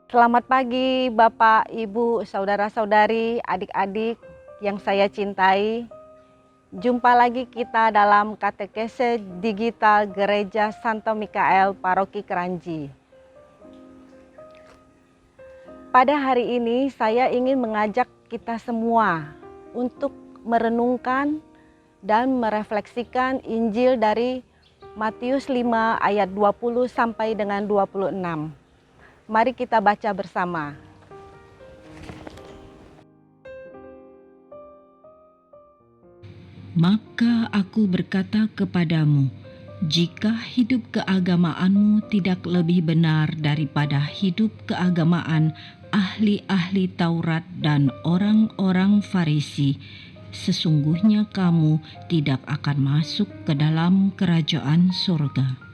Selamat pagi Bapak, Ibu, saudara-saudari, adik-adik yang saya cintai. Jumpa lagi kita dalam katekese digital Gereja Santo Mikael Paroki Kranji. Pada hari ini saya ingin mengajak kita semua untuk merenungkan dan merefleksikan Injil dari Matius 5 ayat 20 sampai dengan 26. Mari kita baca bersama. Maka aku berkata kepadamu, jika hidup keagamaanmu tidak lebih benar daripada hidup keagamaan ahli-ahli Taurat dan orang-orang Farisi, sesungguhnya kamu tidak akan masuk ke dalam kerajaan surga.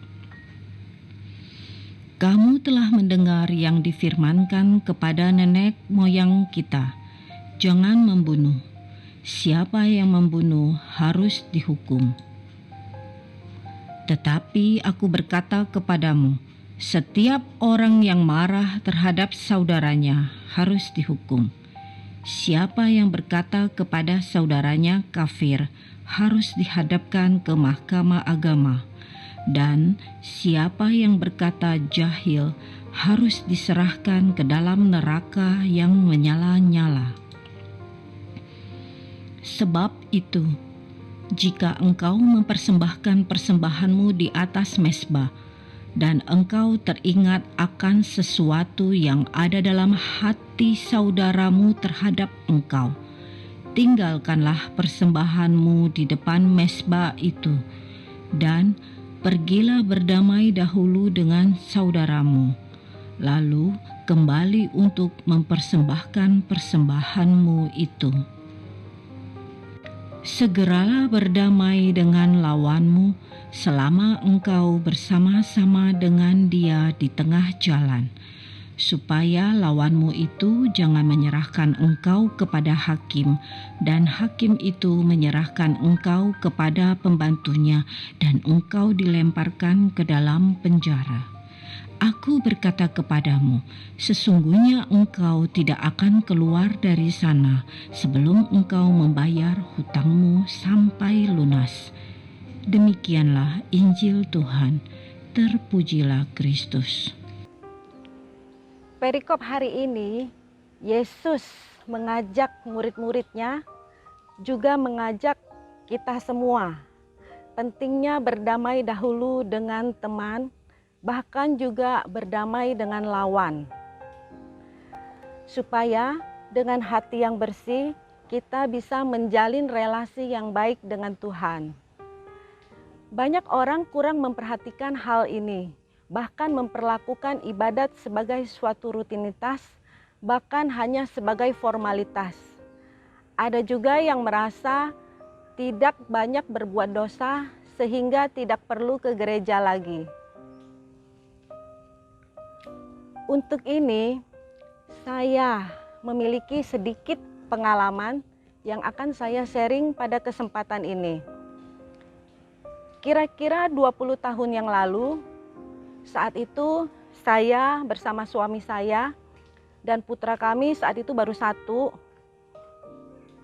Kamu telah mendengar yang difirmankan kepada nenek moyang kita, jangan membunuh. Siapa yang membunuh harus dihukum. Tetapi aku berkata kepadamu, setiap orang yang marah terhadap saudaranya harus dihukum. Siapa yang berkata kepada saudaranya kafir harus dihadapkan ke mahkamah agama. Dan siapa yang berkata jahil harus diserahkan ke dalam neraka yang menyala-nyala. Sebab itu, jika engkau mempersembahkan persembahanmu di atas mezbah, dan engkau teringat akan sesuatu yang ada dalam hati saudaramu terhadap engkau, tinggalkanlah persembahanmu di depan mezbah itu, dan pergilah berdamai dahulu dengan saudaramu, lalu kembali untuk mempersembahkan persembahanmu itu. Segeralah berdamai dengan lawanmu selama engkau bersama-sama dengan dia di tengah jalan, supaya lawanmu itu jangan menyerahkan engkau kepada hakim, dan hakim itu menyerahkan engkau kepada pembantunya, dan engkau dilemparkan ke dalam penjara. Aku berkata kepadamu, sesungguhnya engkau tidak akan keluar dari sana sebelum engkau membayar hutangmu sampai lunas. Demikianlah Injil Tuhan. Terpujilah Kristus. Perikop hari ini, Yesus mengajak murid-muridnya, juga mengajak kita semua. Pentingnya berdamai dahulu dengan teman, bahkan juga berdamai dengan lawan. Supaya dengan hati yang bersih, kita bisa menjalin relasi yang baik dengan Tuhan. Banyak orang kurang memperhatikan hal ini, bahkan memperlakukan ibadat sebagai suatu rutinitas, bahkan hanya sebagai formalitas. Ada juga yang merasa tidak banyak berbuat dosa sehingga tidak perlu ke gereja lagi. Untuk ini, saya memiliki sedikit pengalaman yang akan saya sharing pada kesempatan ini. Kira-kira 20 tahun yang lalu, saat itu saya bersama suami saya dan putra kami saat itu baru 1,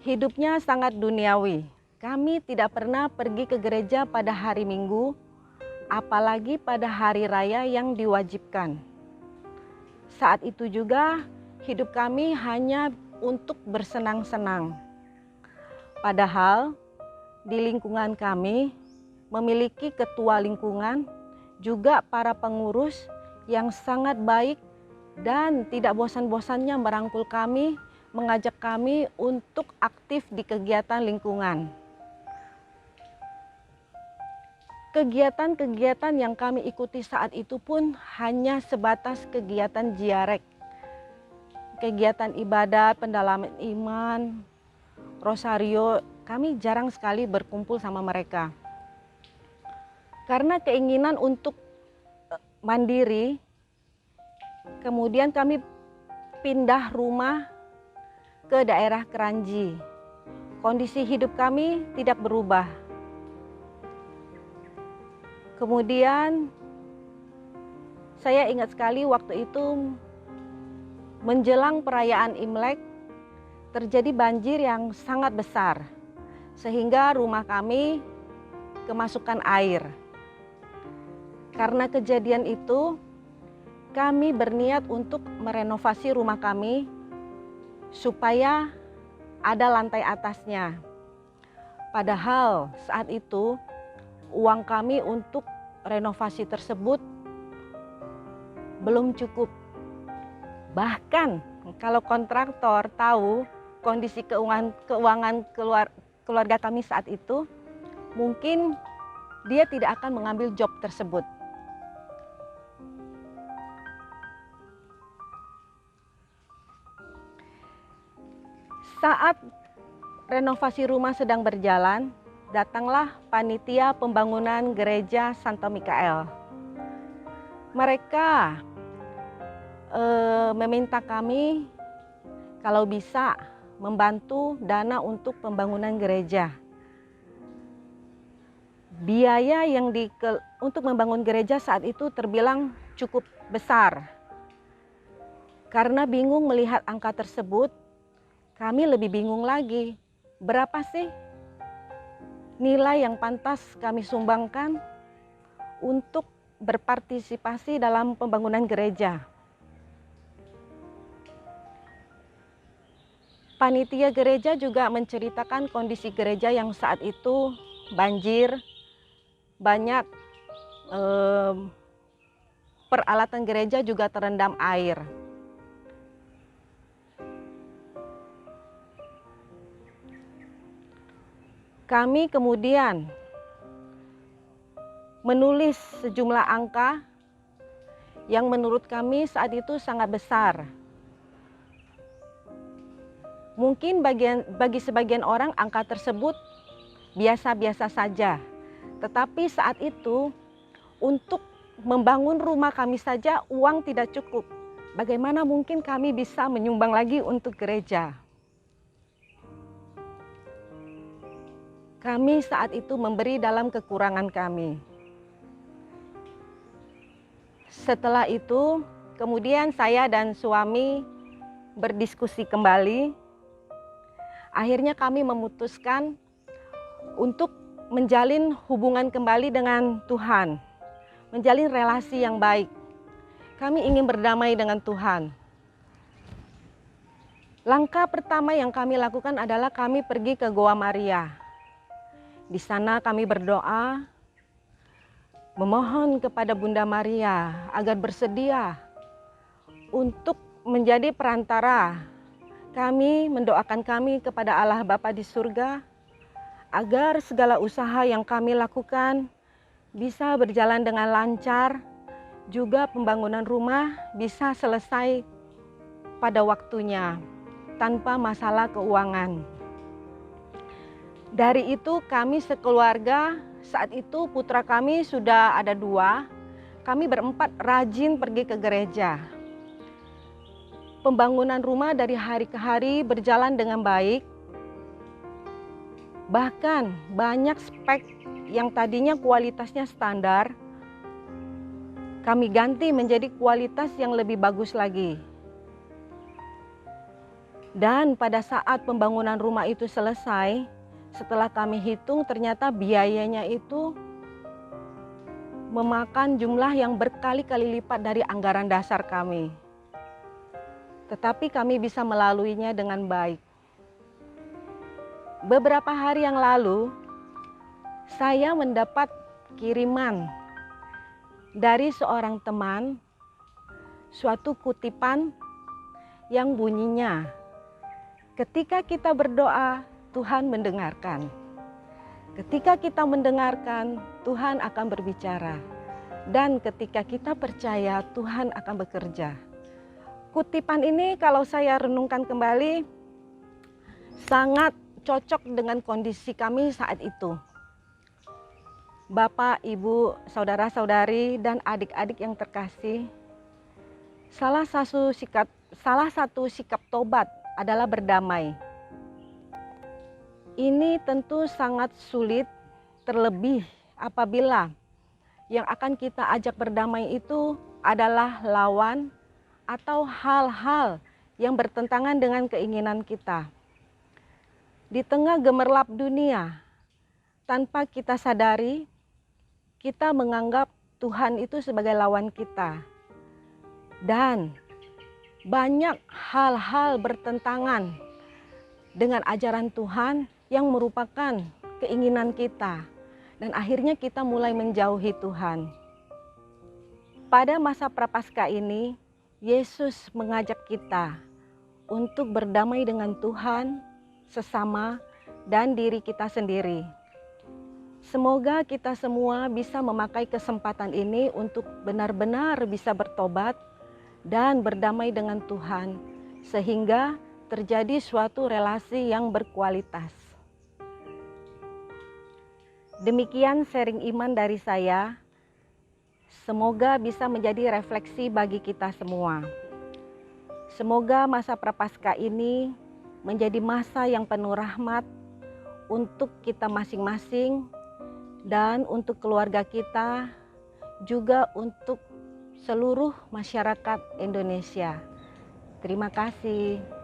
hidupnya sangat duniawi. Kami tidak pernah pergi ke gereja pada hari Minggu, apalagi pada hari raya yang diwajibkan. Saat itu juga hidup kami hanya untuk bersenang-senang. Padahal di lingkungan kami memiliki ketua lingkungan, juga para pengurus yang sangat baik dan tidak bosan-bosannya merangkul kami, mengajak kami untuk aktif di kegiatan lingkungan. Kegiatan-kegiatan yang kami ikuti saat itu pun hanya sebatas kegiatan jiarek, kegiatan ibadat, pendalaman iman, rosario. Kami jarang sekali berkumpul sama mereka. Karena keinginan untuk mandiri, kemudian kami pindah rumah ke daerah Kranji. Kondisi hidup kami tidak berubah. Kemudian saya ingat sekali waktu itu menjelang perayaan Imlek terjadi banjir yang sangat besar sehingga rumah kami kemasukan air. Karena kejadian itu, kami berniat untuk merenovasi rumah kami supaya ada lantai atasnya. Padahal saat itu uang kami untuk renovasi tersebut belum cukup. Bahkan kalau kontraktor tahu kondisi keuangan keluarga kami saat itu, mungkin dia tidak akan mengambil job tersebut. Saat renovasi rumah sedang berjalan, datanglah panitia pembangunan gereja Santo Mikael. Mereka meminta kami kalau bisa membantu dana untuk pembangunan gereja. Biaya yang untuk membangun gereja saat itu terbilang cukup besar. Karena bingung melihat angka tersebut, kami lebih bingung lagi, berapa sih nilai yang pantas kami sumbangkan untuk berpartisipasi dalam pembangunan gereja. Panitia gereja juga menceritakan kondisi gereja yang saat itu banjir, banyak peralatan gereja juga terendam air. Kami kemudian menulis sejumlah angka yang menurut kami saat itu sangat besar. Mungkin bagi sebagian orang angka tersebut biasa-biasa saja. Tetapi saat itu untuk membangun rumah kami saja uang tidak cukup. Bagaimana mungkin kami bisa menyumbang lagi untuk gereja? Kami saat itu memberi dalam kekurangan kami. Setelah itu, kemudian saya dan suami berdiskusi kembali. Akhirnya kami memutuskan untuk menjalin hubungan kembali dengan Tuhan, menjalin relasi yang baik. Kami ingin berdamai dengan Tuhan. Langkah pertama yang kami lakukan adalah kami pergi ke Goa Maria. Di sana kami berdoa, memohon kepada Bunda Maria agar bersedia untuk menjadi perantara. Kami mendoakan kami kepada Allah Bapa di surga, agar segala usaha yang kami lakukan bisa berjalan dengan lancar, juga pembangunan rumah bisa selesai pada waktunya, tanpa masalah keuangan. Dari itu kami sekeluarga, saat itu putra kami sudah ada 2, kami berempat rajin pergi ke gereja. Pembangunan rumah dari hari ke hari berjalan dengan baik. Bahkan banyak spek yang tadinya kualitasnya standar, kami ganti menjadi kualitas yang lebih bagus lagi. Dan pada saat pembangunan rumah itu selesai, setelah kami hitung ternyata biayanya itu memakan jumlah yang berkali-kali lipat dari anggaran dasar kami. Tetapi kami bisa melaluinya dengan baik. Beberapa hari yang lalu, saya mendapat kiriman dari seorang teman, suatu kutipan yang bunyinya, ketika kita berdoa, Tuhan mendengarkan. Ketika kita mendengarkan, Tuhan akan berbicara. Dan ketika kita percaya, Tuhan akan bekerja. Kutipan ini kalau saya renungkan kembali, sangat cocok dengan kondisi kami saat itu. Bapak, Ibu, saudara-saudari, dan adik-adik yang terkasih, salah satu sikap tobat adalah berdamai. Ini tentu sangat sulit, terlebih apabila yang akan kita ajak berdamai itu adalah lawan atau hal-hal yang bertentangan dengan keinginan kita. Di tengah gemerlap dunia, tanpa kita sadari, kita menganggap Tuhan itu sebagai lawan kita. Dan banyak hal-hal bertentangan dengan ajaran Tuhan yang merupakan keinginan kita. Dan akhirnya kita mulai menjauhi Tuhan. Pada masa Prapaskah ini, Yesus mengajak kita untuk berdamai dengan Tuhan, sesama, dan diri kita sendiri. Semoga kita semua bisa memakai kesempatan ini untuk benar-benar bisa bertobat dan berdamai dengan Tuhan, sehingga terjadi suatu relasi yang berkualitas. Demikian sharing iman dari saya. Semoga bisa menjadi refleksi bagi kita semua. Semoga masa Prapaskah ini menjadi masa yang penuh rahmat untuk kita masing-masing dan untuk keluarga kita, juga untuk seluruh masyarakat Indonesia. Terima kasih.